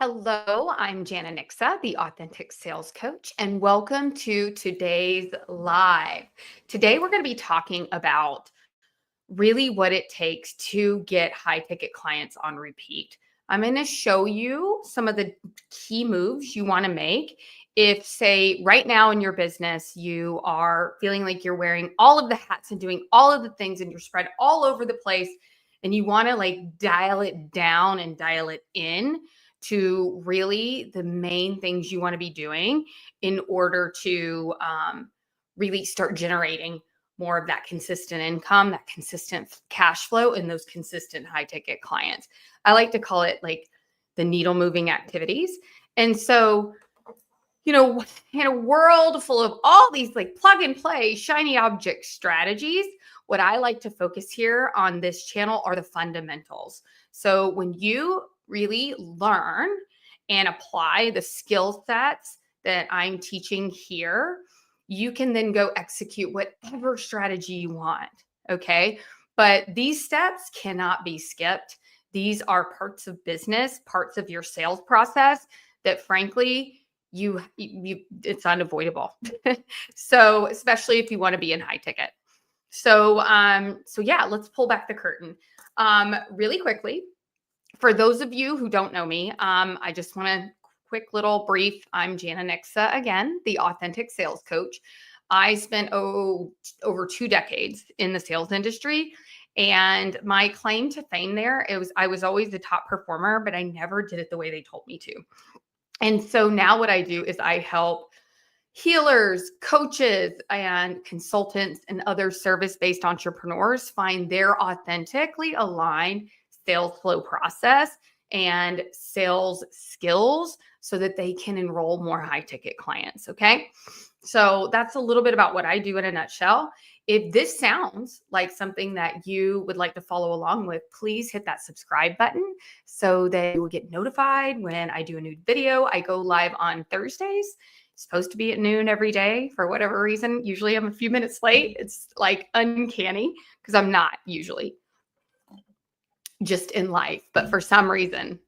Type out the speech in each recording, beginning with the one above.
Hello, I'm Jana Niksa, the Authentic Sales Coach, and welcome to today's live. Today, we're going to be talking about really what it takes to get high ticket clients on repeat. I'm going to show you some of the key moves you want to make. If, say, right now in your business, you are feeling like you're wearing all of the hats and doing all of the things and you're spread all over the place, and you want to dial it down and dial it in to really the main things you want to be doing in order to really start generating more of that consistent income, that consistent cash flow, and those consistent high ticket clients. I like to call it like the needle moving activities. And so, in a world full of all these like plug and play shiny object strategies, what I like to focus here on this channel are the fundamentals. So when you really learn and apply the skill sets that I'm teaching here, you can then go execute whatever strategy you want. Okay. But these steps cannot be skipped. These are parts of business, parts of your sales process that frankly, you it's unavoidable. So especially if you want to be in high ticket. So yeah, let's pull back the curtain. Really quickly, for those of you who don't know me, I just want to quick little brief. I'm Jana Niksa again, the Authentic Sales Coach. I spent over 2 decades in the sales industry, and my claim to fame there I was always the top performer, but I never did it the way they told me to. And so now what I do is I help healers, coaches, and consultants and other service-based entrepreneurs find their authentically aligned sales flow process and sales skills so that they can enroll more high ticket clients. Okay. So that's a little bit about what I do in a nutshell. If this sounds like something that you would like to follow along with, please hit that subscribe button so that you will get notified when I do a new video. I go live on Thursdays. It's supposed to be at noon every day for whatever reason. Usually I'm a few minutes late. It's like uncanny because I'm not usually just in life, but for some reason,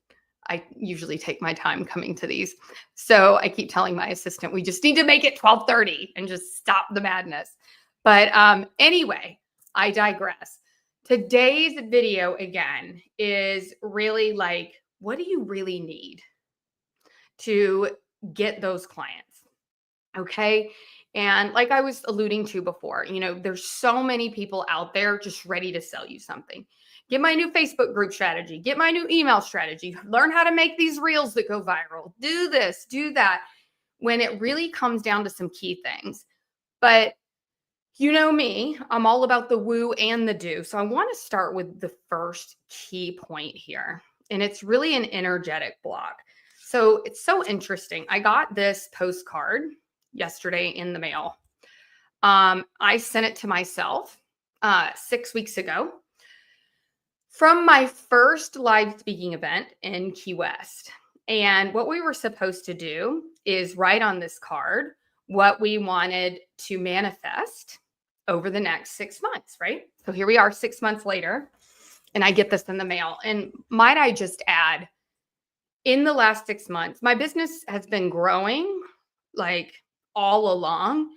I usually take my time coming to these. So I keep telling my assistant, we just need to make it 12:30 and just stop the madness. But anyway, I digress. Today's video again is really like, what do you really need to get those clients? Okay. And like I was alluding to before, there's so many people out there just ready to sell you something. Get my new Facebook group strategy, get my new email strategy, learn how to make these reels that go viral, do this, do that, when it really comes down to some key things. But you know me, I'm all about the woo and the do. So I want to start with the first key point here. And it's really an energetic block. So it's so interesting. I got this postcard yesterday in the mail. I sent it to myself 6 weeks ago from my first live speaking event in Key West. And what we were supposed to do is write on this card what we wanted to manifest over the next 6 months, right? So here we are 6 months later, and I get this in the mail. And might I just add, in the last 6 months, my business has been growing like all along,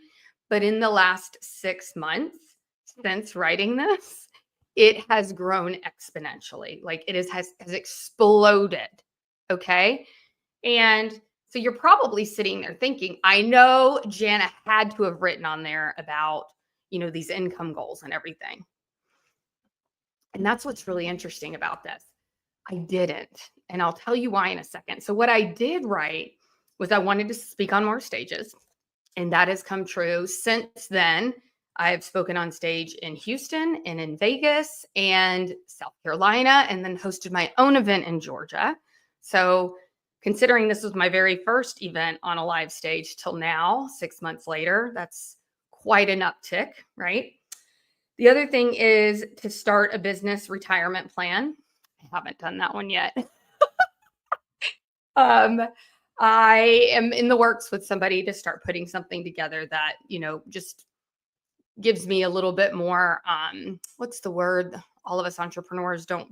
but in the last 6 months since writing this, it has grown exponentially. Like it has exploded. Okay. And so you're probably sitting there thinking, I know Jana had to have written on there about, these income goals and everything. And that's what's really interesting about this. I didn't. And I'll tell you why in a second. So what I did write was I wanted to speak on more stages, and that has come true. Since then, I've spoken on stage in Houston and in Vegas and South Carolina, and then hosted my own event in Georgia. So considering this was my very first event on a live stage till now, 6 months later, that's quite an uptick, right? The other thing is to start a business retirement plan. I haven't done that one yet. I am in the works with somebody to start putting something together that, just gives me a little bit more, what's the word? All of us entrepreneurs don't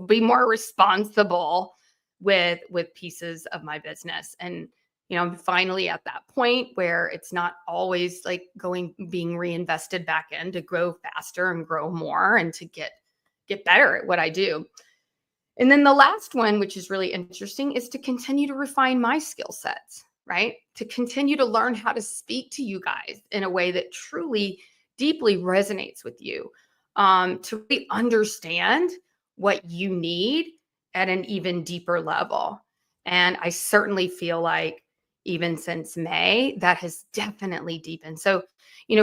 be more responsible with pieces of my business. And I'm finally at that point where it's not always like being reinvested back in to grow faster and grow more and to get better at what I do. And then the last one, which is really interesting, is to continue to refine my skill sets, right? To continue to learn how to speak to you guys in a way that truly, deeply resonates with you, to really understand what you need at an even deeper level. And I certainly feel like even since May, that has definitely deepened. So,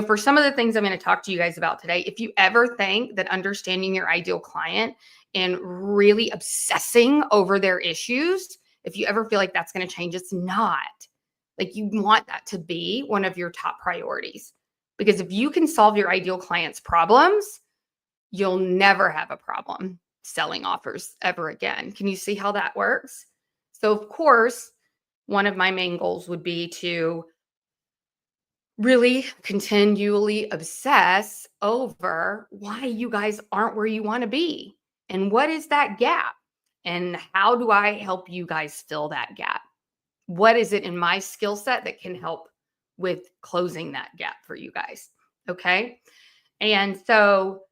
for some of the things I'm going to talk to you guys about today, if you ever think that understanding your ideal client and really obsessing over their issues, if you ever feel like that's going to change, it's not. Like, you want that to be one of your top priorities. Because if you can solve your ideal client's problems, you'll never have a problem selling offers ever again. Can you see how that works? So, of course, one of my main goals would be to really continually obsess over why you guys aren't where you want to be and what is that gap and how do I help you guys fill that gap? What is it in my skill set that can help with closing that gap for you guys? Okay. And so,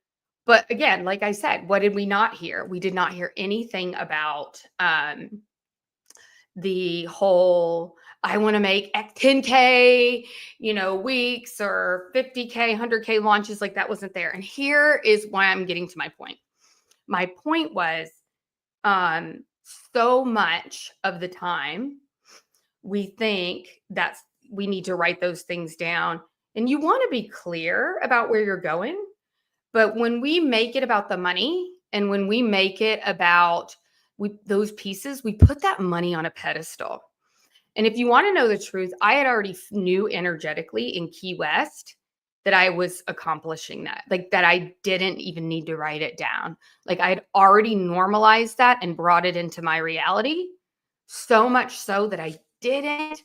but again, like I said, what did we not hear? We did not hear anything about the whole I want to make 10K, weeks or 50K, 100K launches. Like, that wasn't there. And here is why I'm getting to my point. My point was, so much of the time we think that we need to write those things down, and you want to be clear about where you're going. But when we make it about the money and when we make it about those pieces, we put that money on a pedestal. And if you want to know the truth, I had already knew energetically in Key West that I was accomplishing that, like that I didn't even need to write it down. Like, I had already normalized that and brought it into my reality, so much so that I didn't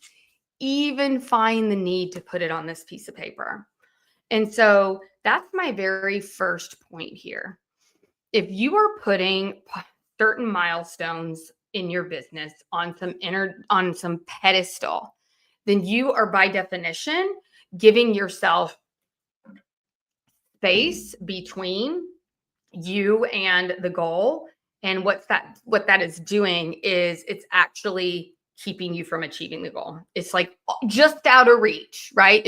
even find the need to put it on this piece of paper. And so that's my very first point here. If you are putting certain milestones in your business on some pedestal, then you are by definition giving yourself space between you and the goal. And what that is doing is it's actually keeping you from achieving the goal. It's like just out of reach, right?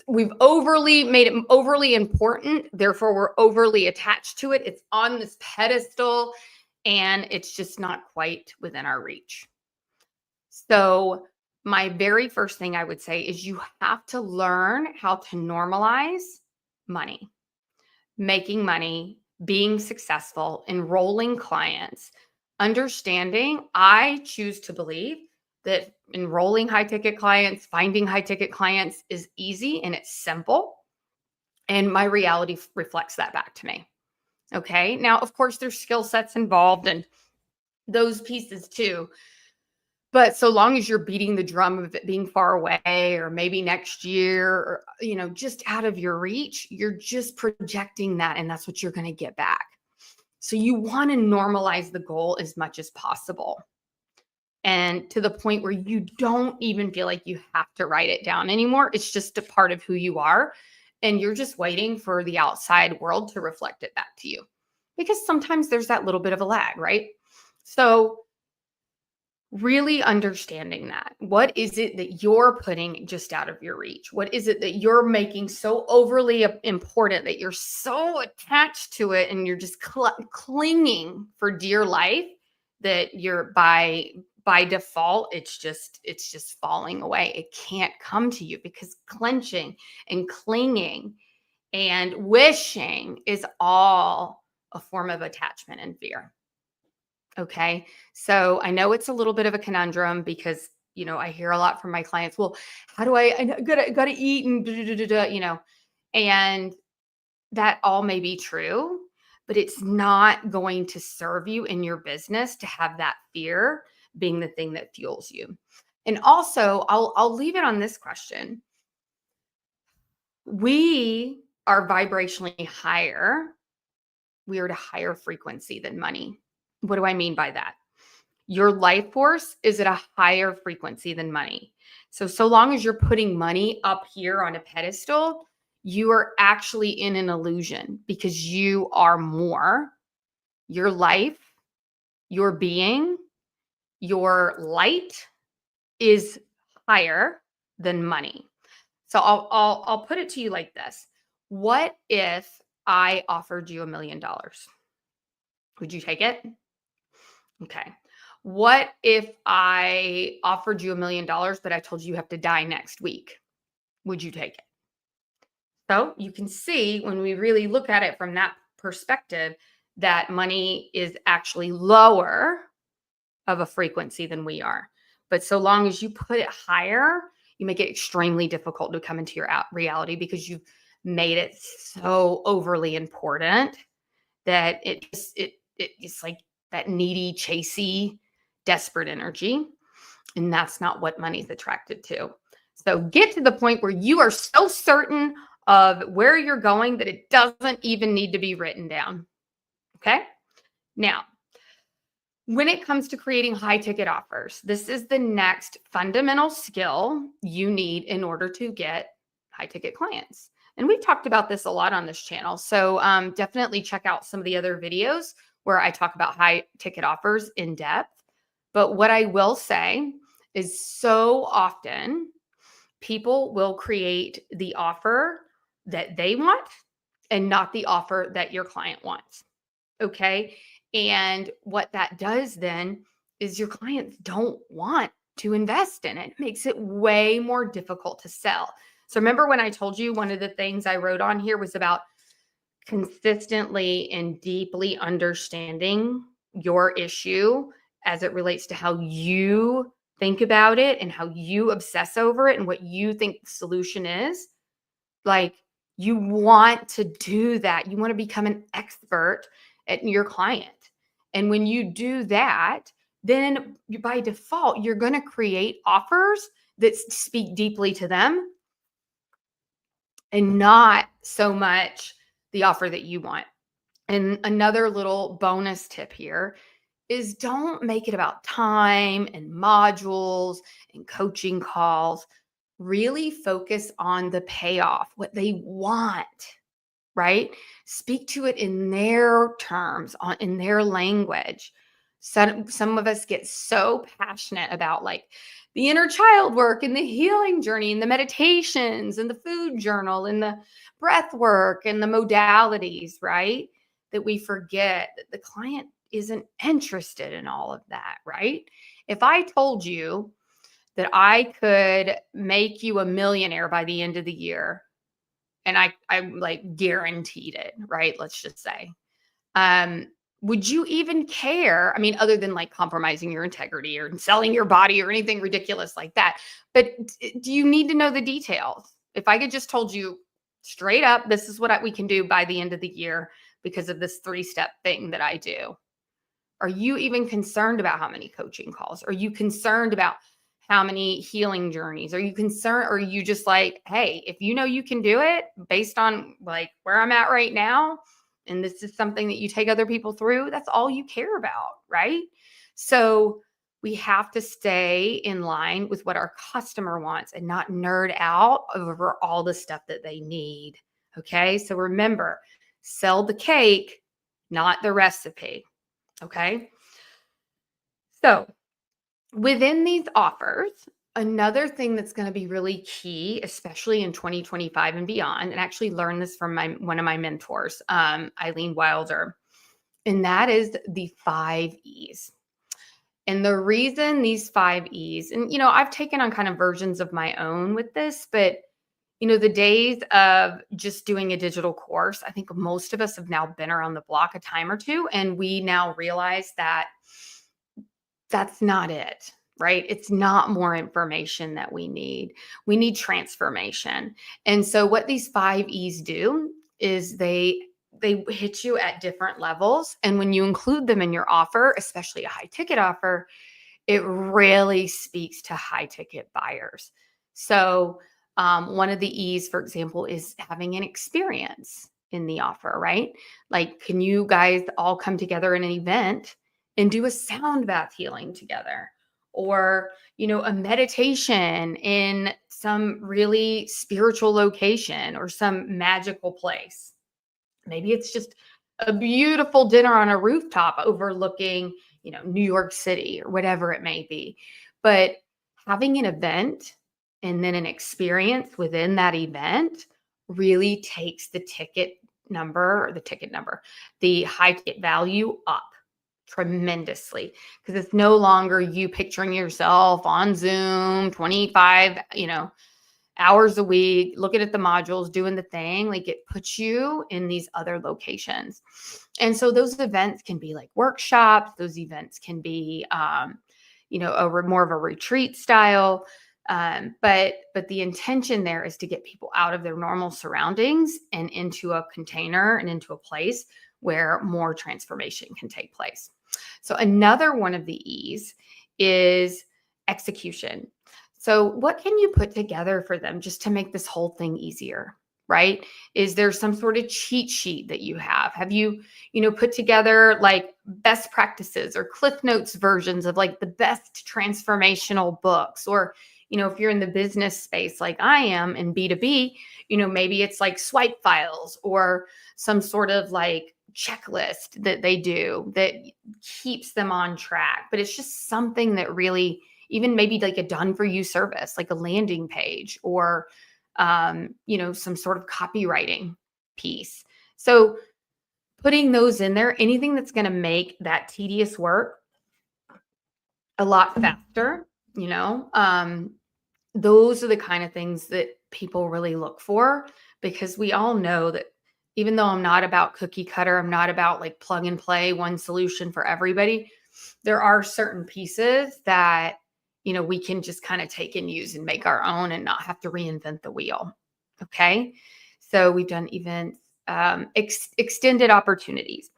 We've overly made it overly important. Therefore, we're overly attached to it. It's on this pedestal and it's just not quite within our reach. So my very first thing I would say is you have to learn how to normalize money, making money, being successful, enrolling clients, understanding. I choose to believe that enrolling high ticket clients, finding high ticket clients is easy and it's simple. And my reality reflects that back to me. Okay. Now, of course, there's skill sets involved and those pieces too. But so long as you're beating the drum of it being far away or maybe next year or, just out of your reach, you're just projecting that and that's what you're going to get back. So you want to normalize the goal as much as possible. And to the point where you don't even feel like you have to write it down anymore. It's just a part of who you are. And you're just waiting for the outside world to reflect it back to you. Because sometimes there's that little bit of a lag, right? So really understanding that. What is it that you're putting just out of your reach? What is it that you're making so overly important that you're so attached to it and you're just clinging for dear life that you're by default, it's just falling away. It can't come to you because clenching and clinging and wishing is all a form of attachment and fear. Okay. So I know it's a little bit of a conundrum because, I hear a lot from my clients. Well, how do I gotta eat and and that all may be true, but it's not going to serve you in your business to have that fear being the thing that fuels you. And also, I'll leave it on this question. We are vibrationally higher. We are at a higher frequency than money. What do I mean by that? Your life force is at a higher frequency than money. So long as you're putting money up here on a pedestal, you are actually in an illusion because you are more. Your life, your being, your light is higher than money. So I'll put it to you like this. What if I offered you $1 million? Would you take it? Okay. What if I offered you $1 million, but I told you have to die next week? Would you take it? So you can see when we really look at it from that perspective, that money is actually lower of a frequency than we are. But so long as you put it higher, you make it extremely difficult to come into your reality because you've made it so overly important that it's like that needy, chasey, desperate energy. And that's not what money's attracted to. So get to the point where you are so certain of where you're going that it doesn't even need to be written down. Okay. Now, when it comes to creating high ticket offers, this is the next fundamental skill you need in order to get high ticket clients. And we've talked about this a lot on this channel. So definitely check out some of the other videos where I talk about high ticket offers in depth. But what I will say is so often people will create the offer that they want and not the offer that your client wants. Okay. And what that does then is your clients don't want to invest in it. It makes it way more difficult to sell. So remember when I told you one of the things I wrote on here was about consistently and deeply understanding your issue as it relates to how you think about it and how you obsess over it and what you think the solution is. Like, you want to do that. You want to become an expert at your client. And when you do that, then by default, you're going to create offers that speak deeply to them and not so much the offer that you want. And another little bonus tip here is don't make it about time and modules and coaching calls. Really focus on the payoff, what they want, right? Speak to it in their terms, in their language. Some of us get so passionate about like the inner child work and the healing journey and the meditations and the food journal and the breath work and the modalities, right? That we forget that the client isn't interested in all of that, right? If I told you that I could make you a millionaire by the end of the year, and I like guaranteed it, right? Let's just say. Would you even care? I mean, other than like compromising your integrity or selling your body or anything ridiculous like that. But do you need to know the details? If I could just told you straight up, this is what we can do by the end of the year because of this 3-step thing that I do. Are you even concerned about how many coaching calls? Are you concerned about how many healing journeys? Are you concerned? Or are you just like, hey, if you know you can do it based on like where I'm at right now, and this is something that you take other people through, that's all you care about, right? So we have to stay in line with what our customer wants and not nerd out over all the stuff that they need. Okay. So remember, sell the cake, not the recipe. Okay. So within these offers, another thing that's going to be really key, especially in 2025 and beyond, and actually learned this from one of my mentors, Eileen Wilder, and that is the 5 E's. And the reason these 5 E's, and I've taken on kind of versions of my own with this, but the days of just doing a digital course, I think most of us have now been around the block a time or two, and we now realize that that's not it, right? It's not more information that we need. We need transformation. And so what these 5 E's do is they hit you at different levels. And when you include them in your offer, especially a high ticket offer, it really speaks to high ticket buyers. So one of the E's, for example, is having an experience in the offer, right? Like, can you guys all come together in an event and do a sound bath healing together, or, a meditation in some really spiritual location or some magical place. Maybe it's just a beautiful dinner on a rooftop overlooking, New York City or whatever it may be. But having an event and then an experience within that event really takes the high ticket value up tremendously, because it's no longer you picturing yourself on Zoom 25, hours a week, looking at the modules, doing the thing. Like, it puts you in these other locations. And so those events can be like workshops. Those events can be, more of a retreat style. But the intention there is to get people out of their normal surroundings and into a container and into a place where more transformation can take place. So another one of the E's is execution. So what can you put together for them just to make this whole thing easier? Right? Is there some sort of cheat sheet that you have? Have you, put together like best practices or Cliff Notes versions of like the best transformational books? Or, if you're in the business space like I am in B2B, maybe it's like swipe files or some sort of like checklist that they do that keeps them on track. But it's just something that really, even maybe like a done for you service, like a landing page or, some sort of copywriting piece. So putting those in there, anything that's going to make that tedious work a lot faster, those are the kind of things that people really look for, because we all know that even though I'm not about cookie cutter, I'm not about like plug and play one solution for everybody. There are certain pieces that, we can just kind of take and use and make our own and not have to reinvent the wheel. Okay. So we've done events, extended opportunities.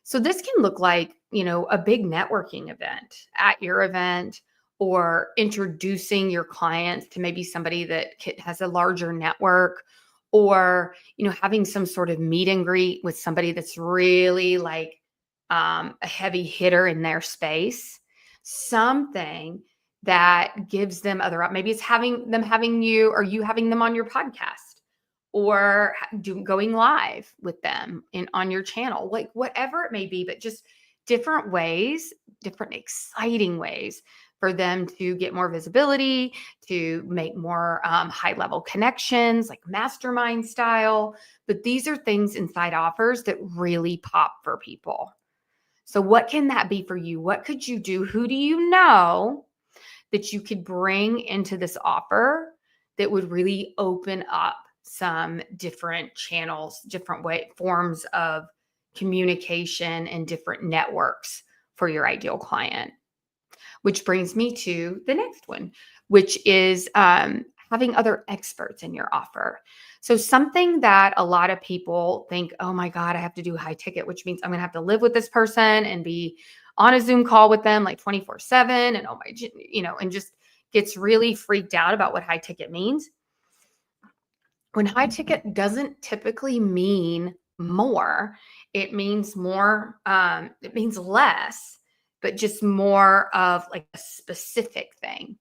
So this can look like, a big networking event at your event, or introducing your clients to maybe somebody that has a larger network, or, having some sort of meet and greet with somebody that's really like a heavy hitter in their space, something that gives them maybe it's having you, or you having them on your podcast, or going live with them on your channel, like whatever it may be, but just different ways, different exciting ways for them to get more visibility, to make more high level connections, like mastermind style. But these are things inside offers that really pop for people. So what can that be for you? What could you do? Who do you know that you could bring into this offer that would really open up some different channels, forms of communication, and different networks for your ideal client? Which brings me to the next one, which is having other experts in your offer. So something that a lot of people think, oh my God, I have to do high ticket, which means I'm going to have to live with this person and be on a Zoom call with them like 24/7, and and just gets really freaked out about what high ticket means. When high ticket doesn't typically mean more, it means more, it means less, but just more of like a specific thing.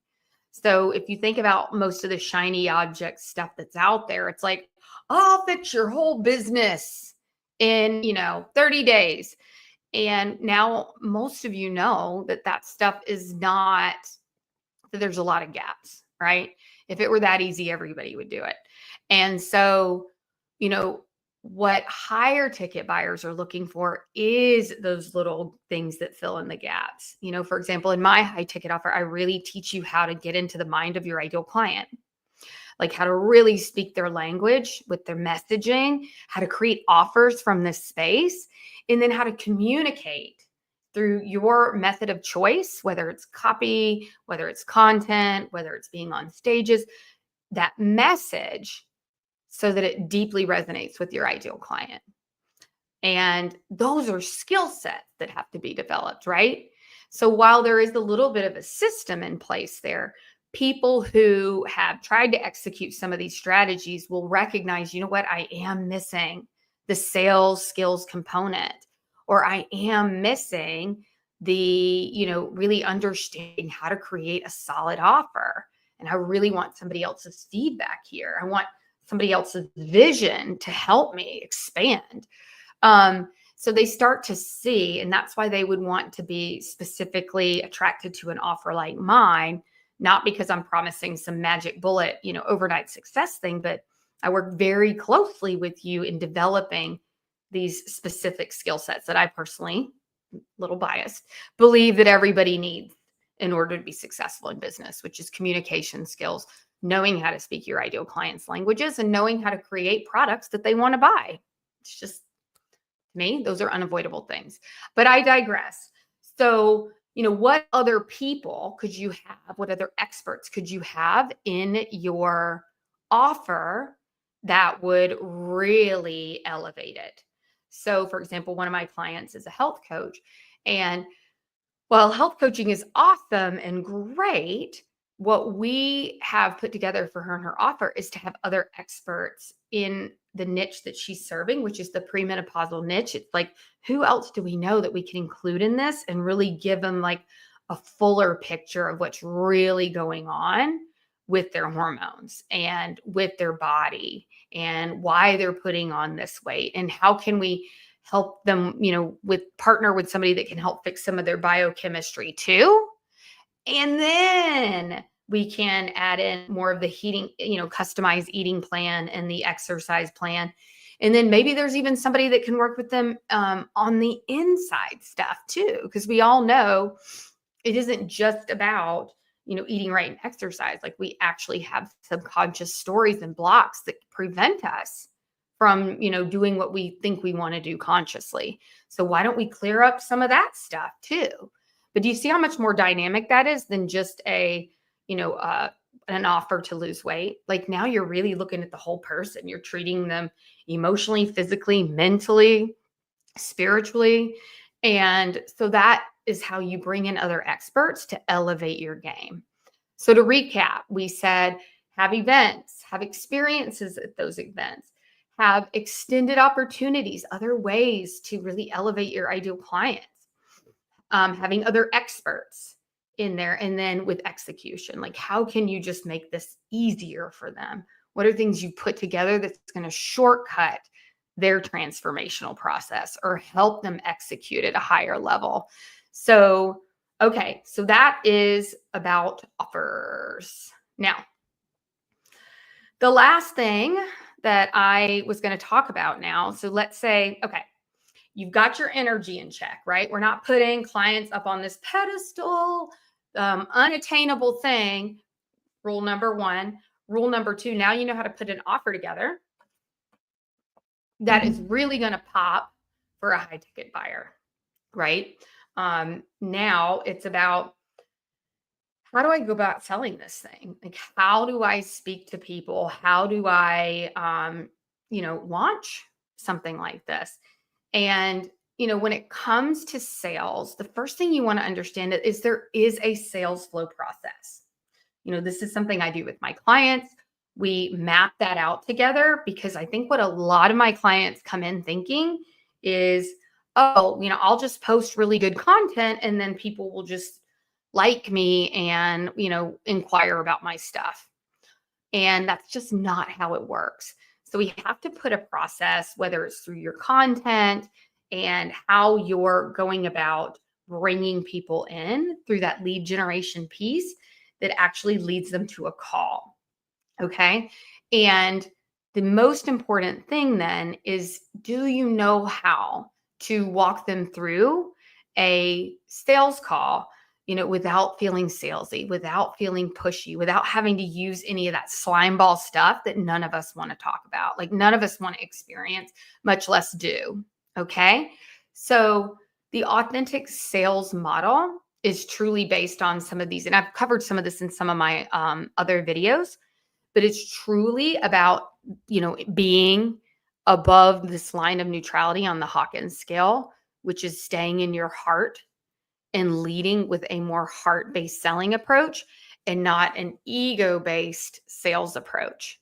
So if you think about most of the shiny object stuff that's out there, it's like, I'll fix your whole business in, 30 days. And now most of you know that stuff is not, that there's a lot of gaps, right? If it were that easy, everybody would do it. And so, you know, what higher ticket buyers are looking for is those little things that fill in the gaps. For example, in my high ticket offer, I really teach you how to get into the mind of your ideal client, like how to really speak their language with their messaging, how to create offers from this space, and then how to communicate through your method of choice, whether it's copy, whether it's content, whether it's being on stages, that message, so that it deeply resonates with your ideal client. And those are skill sets that have to be developed, right? So while there is a little bit of a system in place there, people who have tried to execute some of these strategies will recognize, you know what, I am missing the sales skills component, or I am missing really understanding how to create a solid offer. And I really want somebody else's feedback here. I want somebody else's vision to help me expand. So they start to see, and that's why they would want to be specifically attracted to an offer like mine, not because I'm promising some magic bullet, overnight success thing, but I work very closely with you in developing these specific skill sets that I personally, a little biased, believe that everybody needs in order to be successful in business, which is communication skills, knowing how to speak your ideal clients' languages, and knowing how to create products that they want to buy. It's just me, those are unavoidable things. But I digress. So, what other people could you have? What other experts could you have in your offer that would really elevate it? So, for example, one of my clients is a health coach. And while health coaching is awesome and great, what we have put together for her and her offer is to have other experts in the niche that she's serving, which is the premenopausal niche. It's like, who else do we know that we can include in this and really give them like a fuller picture of what's really going on with their hormones and with their body and why they're putting on this weight, and how can we help them, with partner with somebody that can help fix some of their biochemistry too. And then we can add in more of the heating, customized eating plan and the exercise plan. And then maybe there's even somebody that can work with them on the inside stuff too, because we all know it isn't just about, eating right and exercise. Like, we actually have subconscious stories and blocks that prevent us from, doing what we think we want to do consciously. So why don't we clear up some of that stuff too? But do you see how much more dynamic that is than just an offer to lose weight? Like, now you're really looking at the whole person. You're treating them emotionally, physically, mentally, spiritually. And so that is how you bring in other experts to elevate your game. So to recap, we said have events, have experiences at those events, have extended opportunities, other ways to really elevate your ideal clients, having other experts in there, and then with execution, like, how can you just make this easier for them? What are things you put together that's going to shortcut their transformational process or help them execute at a higher level? So, okay, so that is about offers. Now, the last thing that I was going to talk about now, so let's say, okay, you've got your energy in check, right? We're not putting clients up on this pedestal, unattainable thing. Rule number one. Rule number two, now you know how to put an offer together that is really going to pop for a high ticket buyer, right? Now it's about, how do I go about selling this thing? Like, how do I speak to people? How do I, launch something like this? And, when it comes to sales, the first thing you want to understand is there is a sales flow process. This is something I do with my clients. We map that out together, because I think what a lot of my clients come in thinking is, oh, I'll just post really good content and then people will just like me and, inquire about my stuff. And that's just not how it works. So we have to put a process, whether it's through your content and how you're going about bringing people in through that lead generation piece, that actually leads them to a call. Okay. And the most important thing then is, do you know how to walk them through a sales call, without feeling salesy, without feeling pushy, without having to use any of that slime ball stuff that none of us want to talk about, like none of us want to experience, much less do. Okay. So the authentic sales model is truly based on some of these, and I've covered some of this in some of my other videos, but it's truly about, being above this line of neutrality on the Hawkins scale, which is staying in your heart and leading with a more heart-based selling approach and not an ego-based sales approach.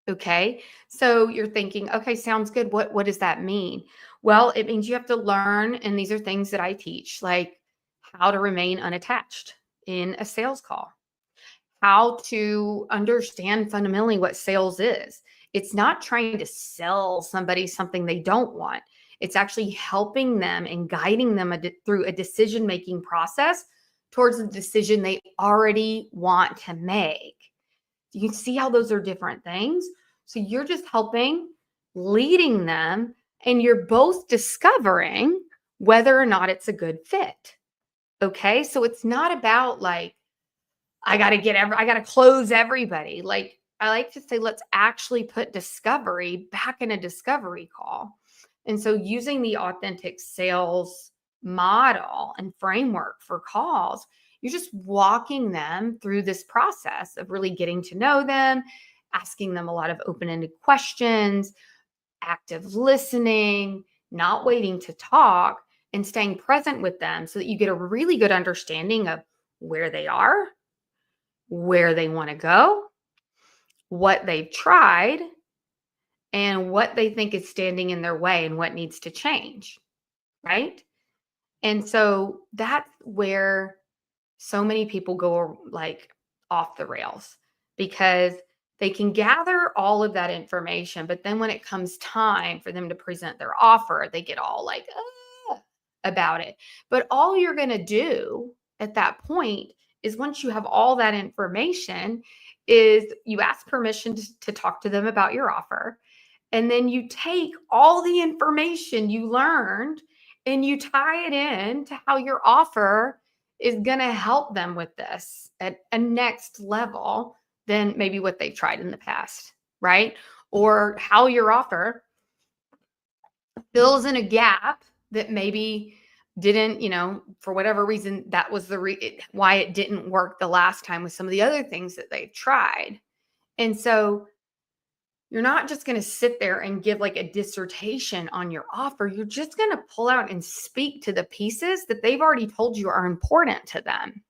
Okay. So you're thinking, okay, sounds good. What does that mean? Well, it means you have to learn, and these are things that I teach, like how to remain unattached in a sales call, how to understand fundamentally what sales is. It's not trying to sell somebody something they don't want. It's actually helping them and guiding them through a decision making process towards a decision they already want to make. You see how those are different things? So you're just helping, leading them, and you're both discovering whether or not it's a good fit. Okay. So it's not about like, I got to close everybody. Like, I like to say, let's actually put discovery back in a discovery call. And so using the authentic sales model and framework for calls, you're just walking them through this process of really getting to know them, asking them a lot of open-ended questions, active listening, not waiting to talk, and staying present with them so that you get a really good understanding of where they are, where they want to go, what they've tried, and what they think is standing in their way and what needs to change, right? And so that's where so many people go like off the rails because they can gather all of that information, but then when it comes time for them to present their offer, they get all like about it. But all you're going to do at that point is once you have all that information is you ask permission to talk to them about your offer. And then you take all the information you learned and you tie it in to how your offer is going to help them with this at a next level than maybe what they've tried in the past, right? Or how your offer fills in a gap that maybe didn't, for whatever reason, that was why it didn't work the last time with some of the other things that they've tried. And so you're not just going to sit there and give like a dissertation on your offer. You're just going to pull out and speak to the pieces that they've already told you are important to them.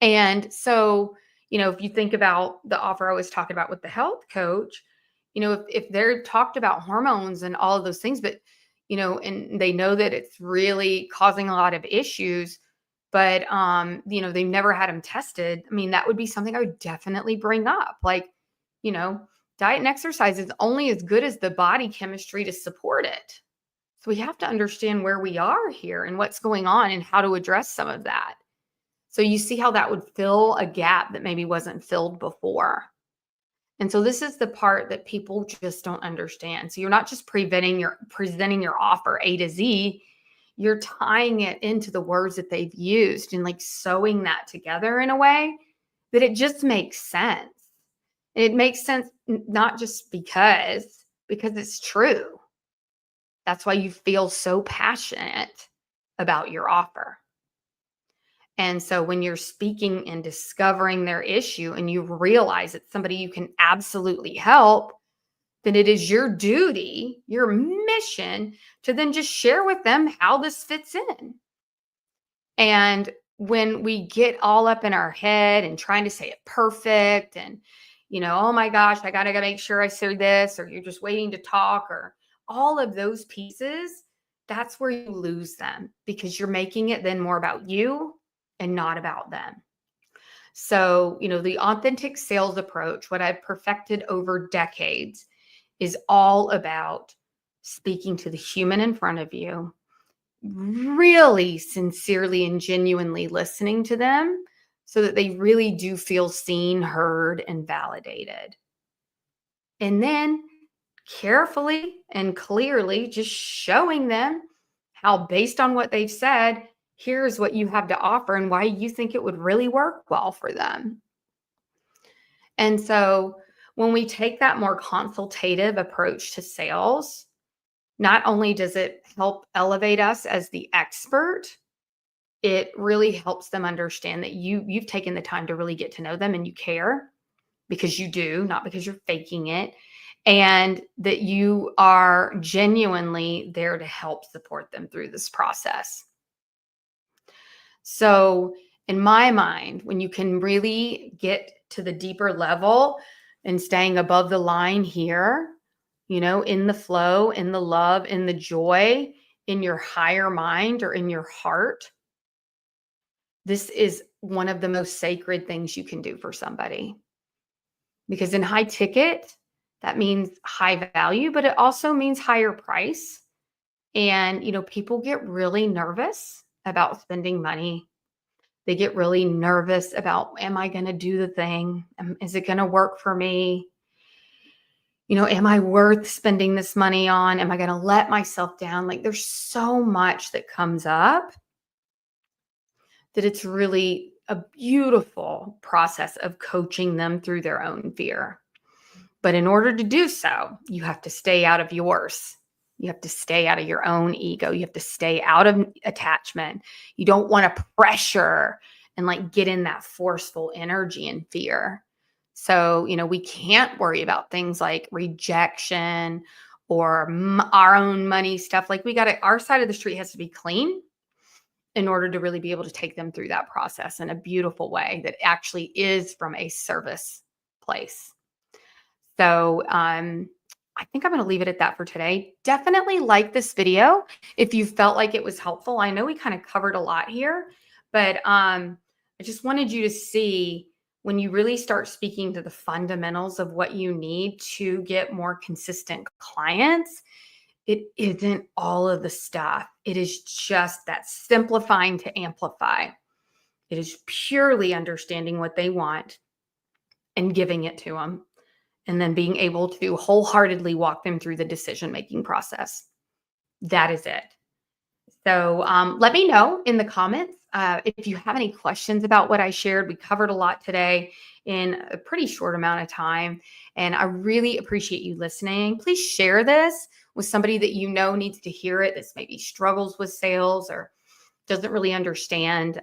And so, if you think about the offer I was talking about with the health coach, if they're talked about hormones and all of those things, but, and they know that it's really causing a lot of issues, but, they've never had them tested. I mean, that would be something I would definitely bring up. Like, you know, diet and exercise is only as good as the body chemistry to support it. So we have to understand where we are here and what's going on and how to address some of that. So you see how that would fill a gap that maybe wasn't filled before. And so this is the part that people just don't understand. So you're not just presenting your offer A to Z, you're tying it into the words that they've used and like sewing that together in a way that it just makes sense. And it makes sense not just because it's true. That's why you feel so passionate about your offer. And so when you're speaking and discovering their issue and you realize it's somebody you can absolutely help, then it is your duty, your mission to then just share with them how this fits in. And when we get all up in our head and trying to say it perfect and, oh my gosh, I got to make sure I say this, or you're just waiting to talk, or all of those pieces, that's where you lose them because you're making it then more about you and not about them. So, the authentic sales approach, what I've perfected over decades, is all about speaking to the human in front of you, really sincerely and genuinely listening to them so that they really do feel seen, heard, and validated. And then carefully and clearly just showing them how, based on what they've said, here's what you have to offer and why you think it would really work well for them. And so when we take that more consultative approach to sales, not only does it help elevate us as the expert, it really helps them understand that you've taken the time to really get to know them and you care because you do, not because you're faking it, and that you are genuinely there to help support them through this process. So in my mind, when you can really get to the deeper level and staying above the line here, in the flow, in the love, in the joy, in your higher mind or in your heart, This is one of the most sacred things you can do for somebody because in high ticket, that means high value, but it also means higher price. And, people get really nervous about spending money. They get really nervous about, am I going to do the thing? Is it going to work for me? Am I worth spending this money on? Am I going to let myself down? Like there's so much that comes up that it's really a beautiful process of coaching them through their own fear. But in order to do so, you have to stay out of yours. You have to stay out of your own ego. You have to stay out of attachment. You don't want to pressure and like get in that forceful energy and fear. So, we can't worry about things like rejection or our own money stuff. Like our side of the street has to be clean in order to really be able to take them through that process in a beautiful way that actually is from a service place. So, I think I'm going to leave it at that for today. Definitely like this video if you felt like it was helpful. I know we kind of covered a lot here, but I just wanted you to see when you really start speaking to the fundamentals of what you need to get more consistent clients, it isn't all of the stuff. It is just that simplifying to amplify. It is purely understanding what they want and giving it to them, and then being able to wholeheartedly walk them through the decision-making process. That is it. So let me know in the comments if you have any questions about what I shared. We covered a lot today in a pretty short amount of time, and I really appreciate you listening. Please share this with somebody that needs to hear it, that's maybe struggles with sales or doesn't really understand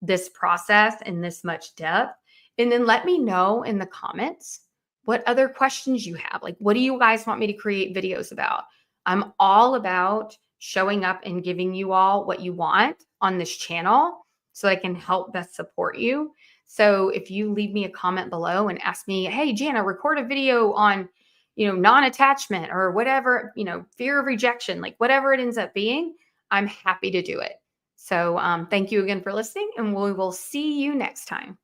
this process in this much depth. And then let me know in the comments what other questions you have. Like, what do you guys want me to create videos about? I'm all about showing up and giving you all what you want on this channel so I can help best support you. So if you leave me a comment below and ask me, hey, Jana, record a video on, non-attachment or whatever, fear of rejection, like whatever it ends up being, I'm happy to do it. So thank you again for listening, and we will see you next time.